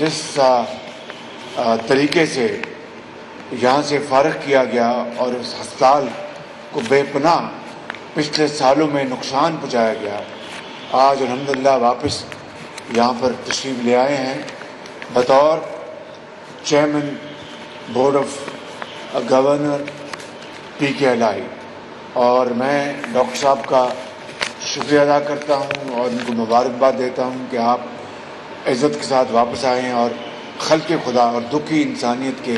جس طریقے سے یہاں سے فارغ کیا گیا اور اس ہسپتال کو بے پناہ پچھلے سالوں میں نقصان پہنچایا گیا، آج الحمدللہ واپس یہاں پر تشریف لے آئے ہیں بطور chairman board of governor PKLI، اور میں ڈاکٹر صاحب کا شکریہ ادا کرتا ہوں اور ان کو مبارکباد دیتا ہوں کہ آپ عزت کے ساتھ واپس آئے ہیں اور خلق خدا اور دکھی انسانیت کے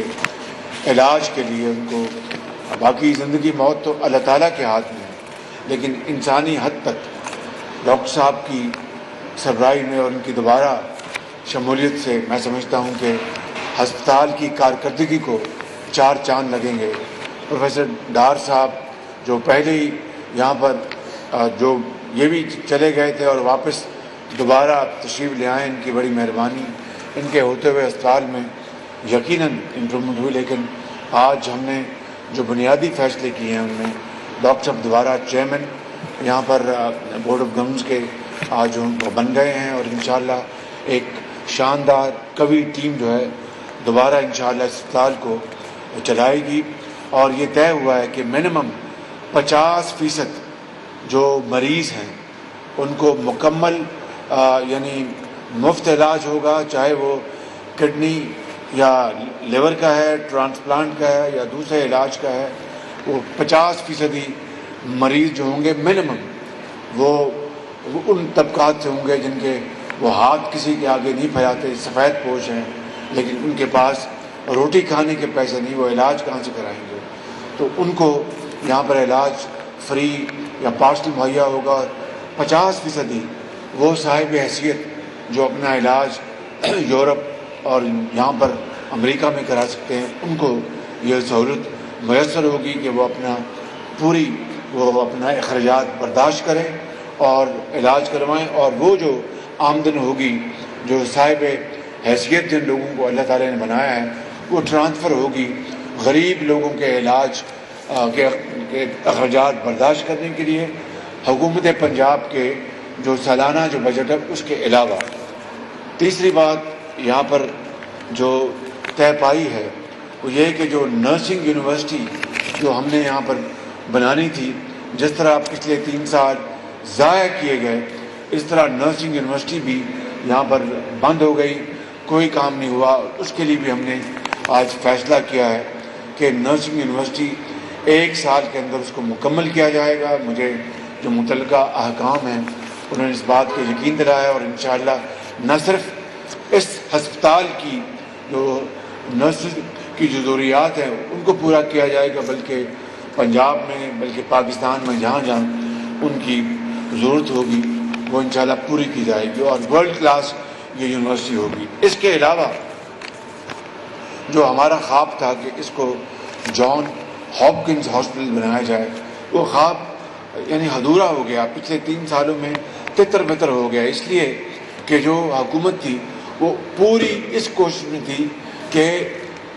علاج کے لیے ان کو، باقی زندگی موت تو اللہ تعالیٰ کے ہاتھ میں ہے، لیکن انسانی حد تک ڈاکٹر صاحب کی سربراہی میں اور ان کی دوبارہ شمولیت سے میں سمجھتا ہوں کہ ہسپتال کی کارکردگی کو 4 چاند لگیں گے۔ پروفیسر ڈار صاحب جو پہلے ہی یہاں پر جو یہ بھی چلے گئے تھے اور واپس دوبارہ تشریف لے آئے، ان کی بڑی مہربانی، ان کے ہوتے ہوئے اسپتال میں یقیناً امپرومنٹ ہوئی، لیکن آج ہم نے جو بنیادی فیصلے کیے ہیں ان میں ڈاکٹر صاحب دوبارہ چیئرمین یہاں پر بورڈ آف گورنرز کے آج وہ بن گئے ہیں، اور انشاءاللہ ایک شاندار قوی ٹیم جو ہے دوبارہ انشاءاللہ اس اسپتال کو چلائے گی، اور یہ طے ہوا ہے کہ منیمم 50% جو مریض ہیں ان کو مکمل یعنی مفت علاج ہوگا، چاہے وہ کڈنی یا لیور کا ہے، ٹرانسپلانٹ کا ہے یا دوسرے علاج کا ہے، وہ 50% مریض جو ہوں گے منیمم وہ ان طبقات سے ہوں گے جن کے وہ ہاتھ کسی کے آگے نہیں پھیلاتے، سفید پوش ہیں، لیکن ان کے پاس روٹی کھانے کے پیسے نہیں، وہ علاج کہاں سے کرائیں گے؟ تو ان کو یہاں پر علاج فری یا پارشل مہیا ہوگا۔ 50% وہ صاحب حیثیت جو اپنا علاج یورپ اور یہاں پر امریکہ میں کرا سکتے ہیں، ان کو یہ سہولت میسر ہوگی کہ وہ اپنا اخراجات برداشت کریں اور علاج کروائیں، اور وہ جو آمدن ہوگی جو صاحب حیثیت جن لوگوں کو اللہ تعالیٰ نے بنایا ہے وہ ٹرانسفر ہوگی غریب لوگوں کے علاج کے اخراجات برداشت کرنے کے لیے۔ حکومت پنجاب کے جو سالانہ جو بجٹ ہے اس کے علاوہ تیسری بات یہاں پر جو طے پائی ہے وہ یہ کہ جو نرسنگ یونیورسٹی جو ہم نے یہاں پر بنانی تھی، جس طرح پچھلے 3 سال ضائع کیے گئے، اس طرح نرسنگ یونیورسٹی بھی یہاں پر بند ہو گئی، کوئی کام نہیں ہوا۔ اس کے لیے بھی ہم نے آج فیصلہ کیا ہے کہ نرسنگ یونیورسٹی 1 سال کے اندر اس کو مکمل کیا جائے گا۔ مجھے جو متعلقہ احکام ہیں انہوں نے اس بات کو یقین دلایا، اور انشاءاللہ نہ صرف اس ہسپتال کی جو نرسز کی جو ضروریات ہیں ان کو پورا کیا جائے گا، بلکہ پنجاب میں بلکہ پاکستان میں جہاں جہاں ان کی ضرورت ہوگی وہ انشاءاللہ پوری کی جائے گی، اور ورلڈ کلاس یہ یونیورسٹی ہوگی۔ اس کے علاوہ جو ہمارا خواب تھا کہ اس کو جان ہاپکنز ہاسپٹل بنایا جائے، وہ خواب یعنی ادھورا ہو گیا، پچھلے 3 سالوں میں تتر بتر ہو گیا، اس لیے کہ جو حکومت تھی وہ پوری اس کوشش میں تھی کہ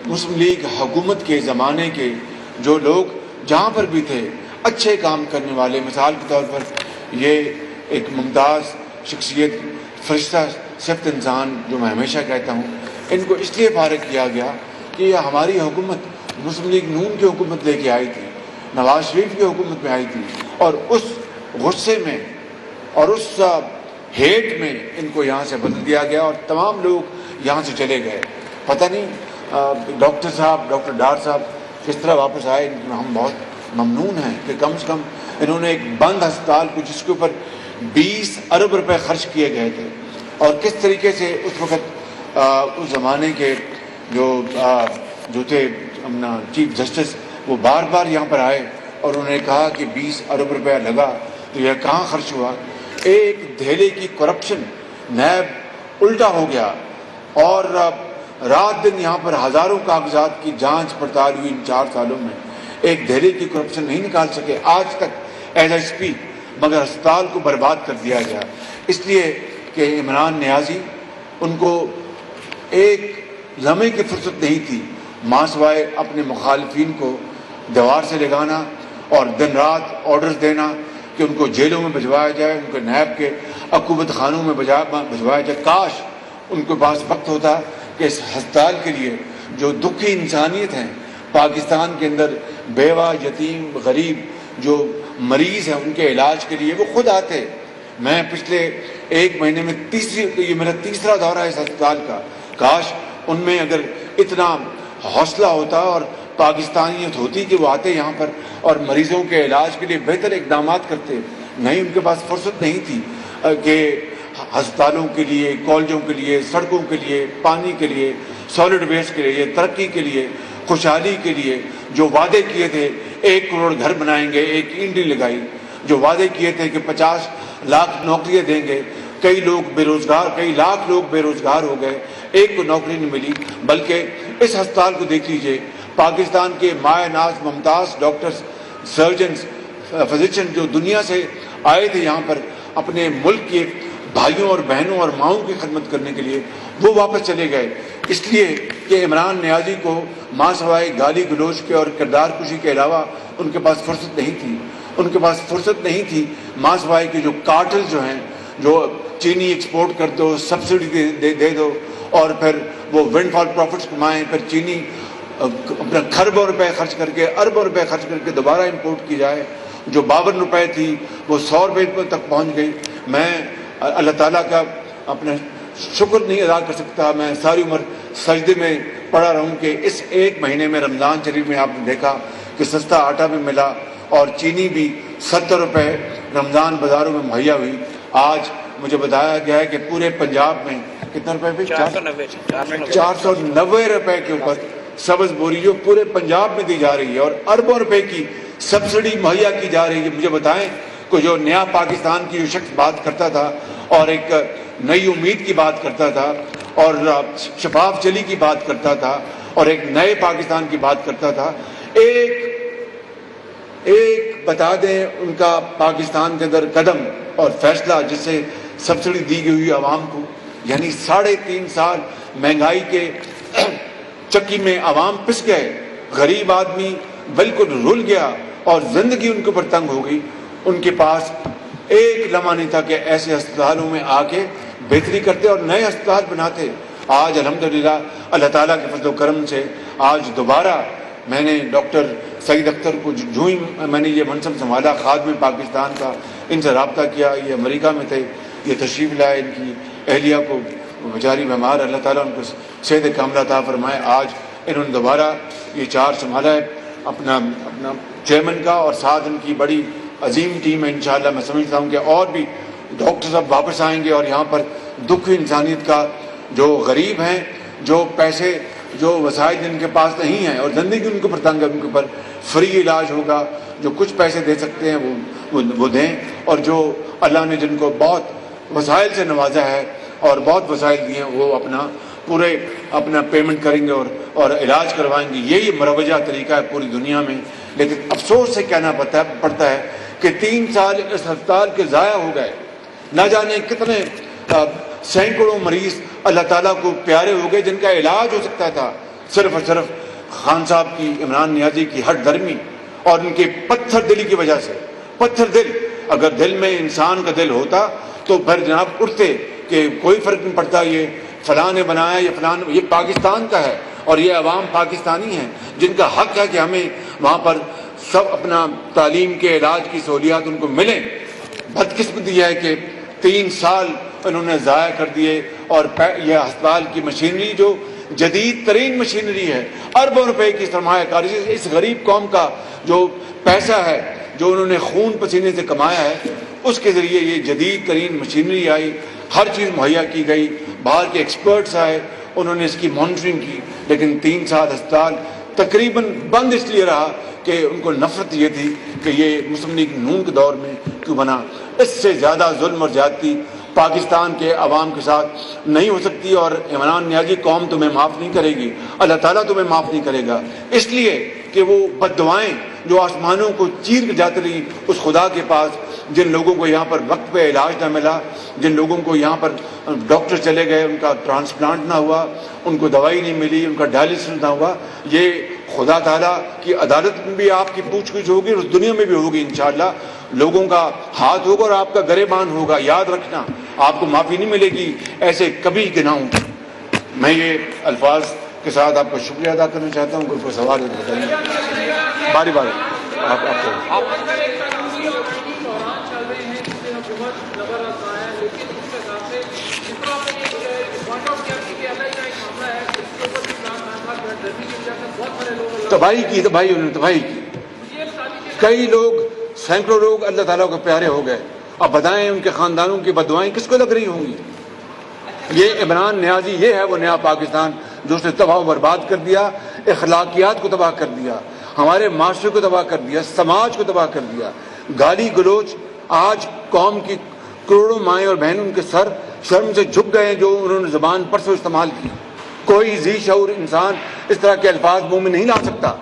مسلم لیگ حکومت کے زمانے کے جو لوگ جہاں پر بھی تھے اچھے کام کرنے والے، مثال کے طور پر یہ ایک ممتاز شخصیت فرشتہ صفت انسان جو میں ہمیشہ کہتا ہوں، ان کو اس لیے فارغ کیا گیا کہ یہ ہماری حکومت مسلم لیگ نون کی حکومت لے کے آئی تھی، نواز شریف کی حکومت میں آئی تھی، اور اس غصے میں اور اس ہیٹ میں ان کو یہاں سے بدل دیا گیا اور تمام لوگ یہاں سے چلے گئے۔ پتہ نہیں ڈاکٹر صاحب، ڈاکٹر ڈار صاحب کس طرح واپس آئے، ہم بہت ممنون ہیں کہ کم سے کم انہوں نے ایک بند ہسپتال کو جس کے اوپر 20 ارب روپے خرچ کیے گئے تھے، اور کس طریقے سے اس وقت اس زمانے کے جو تھے چیف جسٹس، وہ بار بار یہاں پر آئے اور انہوں نے کہا کہ 20 ارب روپیہ لگا تو یہ کہاں خرچ ہوا۔ ایک دھیلے کی کرپشن، نیب الٹا ہو گیا، اور رات دن یہاں پر ہزاروں کاغذات کی جانچ پڑتال ہوئی ان 4 سالوں میں، ایک دہلی کی کرپشن نہیں نکال سکے آج تک ایز ایس پی، مگر ہسپتال کو برباد کر دیا گیا، اس لیے کہ عمران نیازی ان کو ایک لمحے کی فرصت نہیں تھی ماں سوائے اپنے مخالفین کو دیوار سے لگانا اور دن رات آرڈرز دینا کہ ان کو جیلوں میں بھجوایا جائے، ان کو نیب کے عقوبت خانوں میں بھجوایا جائے۔ کاش ان کے پاس وقت ہوتا کہ اس ہسپتال کے لیے جو دکھی انسانیت ہیں پاکستان کے اندر، بیوہ، یتیم، غریب جو مریض ہیں، ان کے علاج کے لیے وہ خود آتے۔ میں پچھلے 1 مہینے میں یہ میرا تیسرا دورہ ہے اس ہسپتال کا۔ کاش ان میں اگر اتنا حوصلہ ہوتا اور پاکستانیت ہوتی کہ وہ آتے یہاں پر اور مریضوں کے علاج کے لیے بہتر اقدامات کرتے۔ نہیں، ان کے پاس فرصت نہیں تھی کہ ہسپتالوں کے لیے، کالجوں کے لیے، سڑکوں کے لیے، پانی کے لیے، سالڈ ویسٹ کے لیے، ترقی کے لیے، خوشحالی کے لیے جو وعدے کیے تھے، 1 کروڑ گھر بنائیں گے، 1 اینٹ نہیں لگائی۔ جو وعدے کیے تھے کہ 50 لاکھ نوکریاں دیں گے، کئی لوگ بے روزگار، کئی لاکھ لوگ بے روزگار ہو گئے، ایک کو نوکری نہیں ملی۔ بلکہ اس ہسپتال کو دیکھ لیجئے، پاکستان کے مایہ ناز ممتاز ڈاکٹرز، سرجنز، فزیشین جو دنیا سے آئے تھے یہاں پر اپنے ملک کے بھائیوں اور بہنوں اور ماؤں کی خدمت کرنے کے لیے، وہ واپس چلے گئے، اس لیے کہ عمران نیازی کو ماں سوائے گالی گلوچ کے اور کردار کشی کے علاوہ ان کے پاس فرصت نہیں تھی۔ ان کے پاس فرصت نہیں تھی ماں سوائے کہ جو کارٹل جو ہیں، جو چینی ایکسپورٹ کر دو، سبسڈی دے دو، اور پھر وہ ونڈ فال پروفٹس کمائیں، پھر چینی اپنا کھربوں روپے خرچ کر کے، اربوں روپے خرچ کر کے دوبارہ امپورٹ کی جائے۔ جو 52 روپے تھی وہ 100 روپے تک پہنچ گئی۔ میں اللہ تعالیٰ کا اپنا شکر نہیں ادا کر سکتا، میں ساری عمر سجدے میں پڑا رہوں کہ اس 1 مہینے میں رمضان شریف میں آپ نے دیکھا کہ سستا آٹا بھی ملا اور چینی بھی 70 روپے رمضان بازاروں میں مہیا ہوئی۔ آج مجھے بتایا گیا ہے کہ پورے پنجاب میں کتنا روپے بھی 490 روپے کے اوپر سبز بوری جو پورے پنجاب میں دی جا رہی ہے، اور اربوں روپے کی سبسڈی مہیا کی جا رہی ہے۔ مجھے بتائیں کہ جو نیا پاکستان کی جو شخص بات کرتا تھا اور ایک نئی امید کی بات کرتا تھا اور شفاف چلی کی بات کرتا تھا اور ایک نئے پاکستان کی بات کرتا تھا، ایک بتا دیں ان کا پاکستان کے اندر قدم اور فیصلہ جس سے سبسڈی دی گئی ہوئی عوام کو، یعنی 3.5 سال مہنگائی کے چکی میں عوام پس گئے، غریب آدمی بالکل رل گیا اور زندگی ان کے اوپر تنگ ہو گئی۔ ان کے پاس ایک لمحہ نہیں تھا کہ ایسے ہسپتالوں میں آ کے بہتری کرتے اور نئے ہسپتال بناتے۔ آج الحمدللہ اللہ تعالیٰ کے فضل و کرم سے آج دوبارہ میں نے ڈاکٹر سعید اختر کو جو ہی میں نے یہ منصب سنبھالا خادم پاکستان کا، ان سے رابطہ کیا، یہ امریکہ میں تھے، یہ تشریف لائے، ان کی اہلیہ کو بیچاری بیمار، اللہ تعالیٰ ان کو صحت کاملہ عطا فرمائے۔ آج انہوں نے دوبارہ یہ چارج سنبھالا ہے اپنا چیئرمین کا، اور ساتھ ان کی بڑی عظیم ٹیم ہے۔ انشاءاللہ میں سمجھتا ہوں کہ اور بھی ڈاکٹر صاحب واپس آئیں گے اور یہاں پر دکھ انسانیت کا، جو غریب ہیں، جو پیسے، جو وسائل جن کے پاس نہیں ہیں اور زندگی ان کے اوپر تنگ ہے، ان کے اوپر فری علاج ہوگا۔ جو کچھ پیسے دے سکتے ہیں وہ دیں، اور جو اللہ نے جن کو بہت وسائل سے نوازا ہے اور بہت وسائل دیے ہیں، وہ اپنا پیمنٹ کریں گے اور علاج کروائیں گے۔ یہی مروجہ طریقہ ہے پوری دنیا میں۔ لیکن افسوس سے کہنا پڑتا ہے کہ 3 سال اس ہسپتال کے ضائع ہو گئے، نہ جانے کتنے سینکڑوں مریض اللہ تعالیٰ کو پیارے ہو گئے جن کا علاج ہو سکتا تھا صرف اور صرف خان صاحب کی، عمران نیازی کی ہٹ درمی اور ان کے پتھر دلی کی وجہ سے۔ پتھر دل، اگر دل میں انسان کا دل ہوتا تو پھر جناب اٹھتے کہ کوئی فرق نہیں پڑتا، یہ فلاں نے بنایا، یہ فلاں، یہ پاکستان کا ہے اور یہ عوام پاکستانی ہیں جن کا حق ہے کہ ہمیں وہاں پر سب اپنا تعلیم کے، علاج کی سہولیات ان کو ملیں۔ بدقسمتی ہے کہ 3 سال انہوں نے ضائع کر دیے، اور یہ ہسپتال کی مشینری جو جدید ترین مشینری ہے، اربوں روپے کی سرمایہ کاری، اس غریب قوم کا جو پیسہ ہے جو انہوں نے خون پسینے سے کمایا ہے، اس کے ذریعے یہ جدید ترین مشینری آئی، ہر چیز مہیا کی گئی، باہر کے ایکسپرٹس آئے، انہوں نے اس کی مانیٹرنگ کی۔ لیکن 3 سال ہسپتال تقریباً بند اس لیے رہا کہ ان کو نفرت یہ تھی کہ یہ مسلم لیگ نون کے دور میں کیوں بنا۔ اس سے زیادہ ظلم اور زیادتی پاکستان کے عوام کے ساتھ نہیں ہو سکتی، اور عمران نیازی قوم تمہیں معاف نہیں کرے گی، اللہ تعالیٰ تمہیں معاف نہیں کرے گا، اس لیے کہ وہ بد دعائیں جو آسمانوں کو چیر کر جاتی رہی اس خدا کے پاس، جن لوگوں کو یہاں پر وقت پہ علاج نہ ملا، جن لوگوں کو یہاں پر ڈاکٹر چلے گئے، ان کا ٹرانسپلانٹ نہ ہوا، ان کو دوائی نہیں ملی، ان کا ڈائلسس نہ ہوا، یہ خدا تعالیٰ کی عدالت میں بھی آپ کی پوچھ گچھ ہوگی اور اس دنیا میں بھی ہوگی انشاءاللہ۔ لوگوں کا ہاتھ ہوگا اور آپ کا گریبان ہوگا، یاد رکھنا آپ کو معافی نہیں ملے گی ایسے کبھی گناہوں کی۔ میں یہ الفاظ کے ساتھ آپ کا شکریہ ادا کرنا چاہتا ہوں. کوئی سوال ہے تو بتائیے. باری باری آپ تباہی کی انہوں نے تباہی کی. کئی لوگ سینکڑوں لوگ اللہ تعالیٰ کو پیارے ہو گئے. اب بتائیں ان کے خاندانوں کی بددعائیں کس کو لگ رہی ہوں گی؟ یہ عمران نیازی یہ ہے وہ نیا پاکستان جو اس نے تباہ و برباد کر دیا، اخلاقیات کو تباہ کر دیا، ہمارے معاشرے کو تباہ کر دیا، سماج کو تباہ کر دیا. گالی گلوچ آج قوم کی کروڑوں مائیں اور بہنوں ان کے سر شرم سے جھک گئے جو انہوں نے زبان پر سے استعمال کی. کوئی ذی شعور انسان اس طرح کے الفاظ منہ میں نہیں لا سکتا.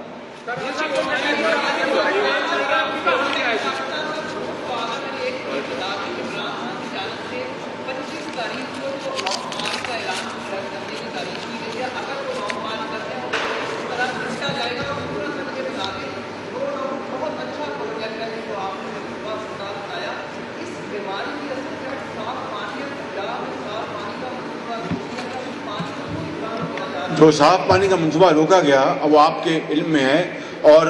جو صاف پانی کا منصوبہ روکا گیا وہ آپ کے علم میں ہے، اور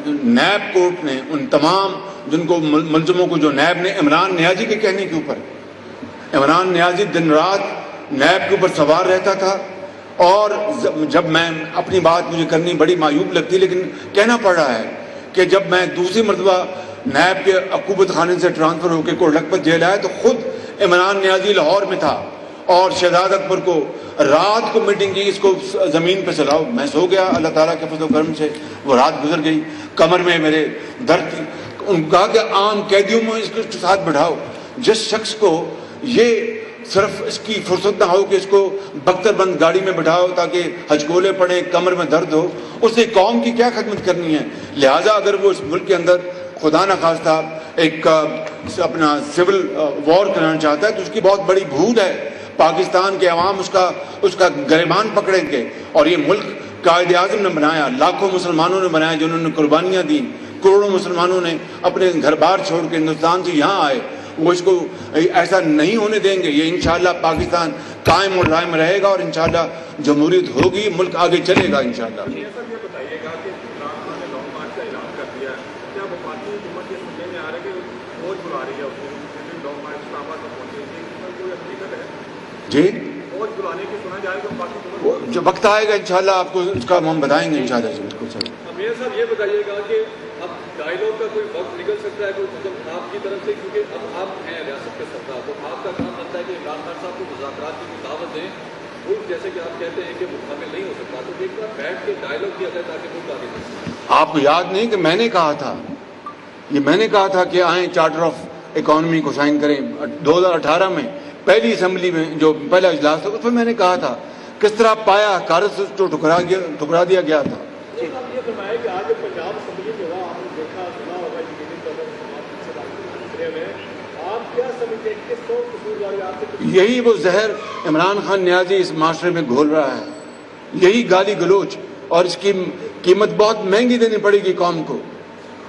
نیب کورٹ نے ان تمام جن کو ملزموں کو جو نیب نے عمران نیازی کے کہنے کے اوپر، عمران نیازی دن رات نیب کے اوپر سوار رہتا تھا، اور جب میں اپنی بات مجھے کرنی بڑی معیوب لگتی لیکن کہنا پڑ رہا ہے کہ جب میں دوسری مرتبہ نیب کے عقوبت خانے سے ٹرانسفر ہو کے کوٹ لکھپت جیل آیا تو خود عمران نیازی لاہور میں تھا اور شہزاد اکبر کو رات کو میٹنگ کی، اس کو زمین پہ چلاؤ. میں سو گیا، اللہ تعالیٰ کے فضل و کرم سے وہ رات گزر گئی. کمر میں میرے درد تھی. ان کہا کہ عام قیدیوں میں اس کے ساتھ بٹھاؤ. جس شخص کو یہ صرف اس کی فرصت نہ ہو کہ اس کو بختر بند گاڑی میں بٹھاؤ تاکہ ہچکولے پڑے، کمر میں درد ہو، اس نے قوم کی کیا خدمت کرنی ہے؟ لہٰذا اگر وہ اس ملک کے اندر خدا نخواستہ ایک اپنا سول وار کرانا چاہتا ہے تو اس کی بہت بڑی بھول ہے. پاکستان کے عوام اس کا گریبان پکڑیں گے. اور یہ ملک قائد اعظم نے بنایا، لاکھوں مسلمانوں نے بنایا جنہوں نے قربانیاں دیں، کروڑوں مسلمانوں نے اپنے گھر بار چھوڑ کے ہندوستان سے یہاں آئے. وہ اس کو ایسا نہیں ہونے دیں گے. یہ انشاءاللہ پاکستان قائم اور دائم رہے گا اور انشاءاللہ جمہوریت ہوگی، ملک آگے چلے گا انشاءاللہ. جی جو وقت آئے گا انشاءاللہ آپ کو اس کا ہم بتائیں گے انشاءاللہ. بالکل سر. امیر صاحب یہ بتائیے گا کہ اب ڈائیلاگ کا کوئی وقت نکل سکتا ہے کوئی آپ کی طرف سے، کیونکہ اب آپ ہیں ریاست کے سردار، تو آپ کا کام بنتا ہے کہ عمران خان صاحب کو مذاکرات کی دعوت دیں. وہ جیسے کہ آپ کہتے ہیں کہ مکمل نہیں ہو سکتا، تو ایک بار بیٹھ کے ڈائیلاگ کیا جائے تاکہ وہ آگے بڑھ سکے. آپ کو یاد نہیں کہ میں نے کہا تھا، یہ میں نے کہا تھا کہ آئیں چارٹر آف اکانومی کو سائن کریں. 2018 میں پہلی اسمبلی میں جو پہلا اجلاس تھا اس میں میں نے کہا تھا کس طرح پایا کارت سے تو ٹھکرا دیا گیا تھا. یہی وہ زہر عمران خان نیازی اس معاشرے میں گھول رہا ہے، یہی گالی گلوچ، اور اس کی قیمت بہت مہنگی دینی پڑے گی قوم کو.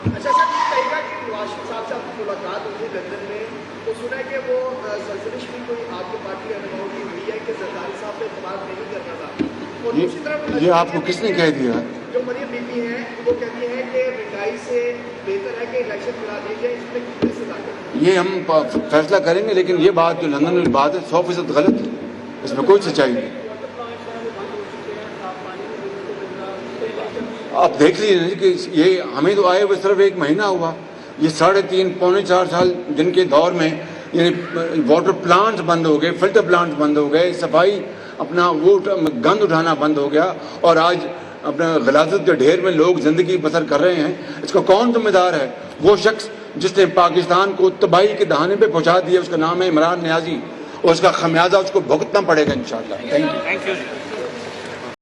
اچھا سر، یہ کہے گا کہ نواز شریف صاحب سے آپ کی ملاقات ہوئی لندن میں تو سنا ہے کہ وہ سرزنش بھی کوئی آپ کی پارٹی رہنماؤں کی ہوئی ہے کہ زرداری صاحب سے اعتماد نہیں کرنا تھا. اور دوسری طرف یہ آپ کو کس نے کہہ دیا؟ جو مریم بی بی ہیں وہ کہتی ہیں کہ مہنگائی سے بہتر ہے کہ الیکشن کرا دی جائے، اس میں کتنی صلاحیت؟ یہ ہم فیصلہ کریں گے، لیکن یہ بات جو لندن میں بات ہے 100% غلط ہے، اس میں کوئی سچائی نہیں. آپ دیکھ لیجیے کہ یہ ہمیں تو آئے ہوئے صرف 1 مہینہ ہوا، یہ 3.5 پونے 4 سال جن کے دور میں یعنی واٹر پلانٹس بند ہو گئے، فلٹر پلانٹس بند ہو گئے، صفائی اپنا وہ گند اٹھانا بند ہو گیا، اور آج اپنا غلاظت کے ڈھیر میں لوگ زندگی بسر کر رہے ہیں. اس کا کون ذمہ دار ہے؟ وہ شخص جس نے پاکستان کو تباہی کے دہانے پہ پہنچا دیا، اس کا نام ہے عمران نیازی، اور اس کا خمیازہ اس کو بھگتنا پڑے گا انشاءاللہ. Thank you.